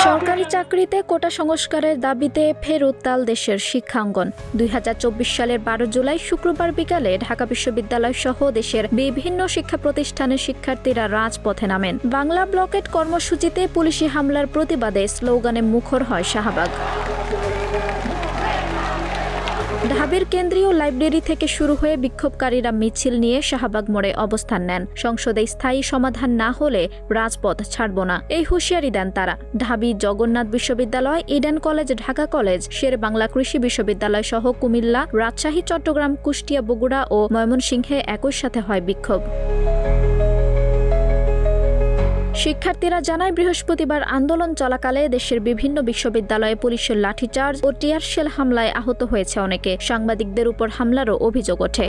সরকারি চাকরিতে কোটা সংস্কারের দাবিতে ফের উত্তাল দেশের শিক্ষাঙ্গন। ২০২৪ সালের ১২ জুলাই শুক্রবার বিকালে ঢাকা বিশ্ববিদ্যালয় সহ দেশের বিভিন্ন শিক্ষা প্রতিষ্ঠানের শিক্ষার্থীরা রাজপথে নামেন। বাংলা ব্লকেট কর্মসূচিতে পুলিশি হামলার প্রতিবাদে স্লোগানে মুখর হয় শাহবাগ। ঢাবির কেন্দ্রীয় লাইব্রেরি থেকে শুরু হয়ে বিক্ষোভকারীরা মিছিল নিয়ে শাহবাগ মোড়ে অবস্থান নেন। সংসদে স্থায়ী সমাধান না হলে রাজপথ ছাড়ব না, এই হুঁশিয়ারি দেন তারা। ঢাবি জগন্নাথ বিশ্ববিদ্যালয়, ইডেন কলেজ, ঢাকা কলেজ, শের বাংলা কৃষি বিশ্ববিদ্যালয় সহ কুমিল্লা, রাজশাহী, চট্টগ্রাম, কুষ্টিয়া, বগুড়া ও ময়মনসিংহে একই সাথে হয় বিক্ষোভ। শিক্ষার্থীরা জানায়, বৃহস্পতিবার আন্দোলন চলাকালে দেশের বিভিন্ন বিশ্ববিদ্যালয়ে পুলিশের লাঠিচার্জ ও টিয়ার শেল হামলায় আহত হয়েছে অনেকে। সাংবাদিকদের উপর হামলারও অভিযোগ ওঠে।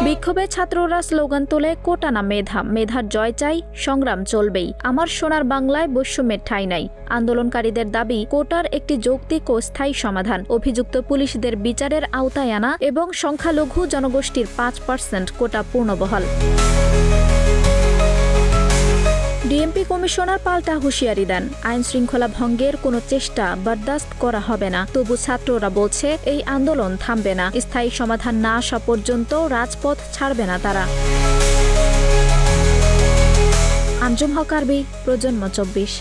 বিক্ষোভে ছাত্ররা স্লোগান তোলে, কোটা না মেধা, মেধার জয় চাই, সংগ্রাম চলবেই, আমার সোনার বাংলায় বৈষম্যের ঠাঁই নাই। আন্দোলনকারীদের দাবি, কোটার একটি যৌক্তিক ও স্থায়ী সমাধান, অভিযুক্ত পুলিশদের বিচারের আওতায় আনা এবং সংখ্যালঘু জনগোষ্ঠীর ৫% কোটা পূর্ণবহাল। ডিএমপি কমিশনার পাল্টা হুঁশিয়ারি দেন, আইন শৃঙ্খলা ভঙ্গের কোনো চেষ্টা বরদাস্ত করা হবে না। তবু ছাত্ররা বলছে, এই আন্দোলন থামবে না, স্থায়ী সমাধান না আসা পর্যন্ত রাজপথ ছাড়বে না তারা। আঞ্জুম হক আরবি, প্রজন্ম ২৪।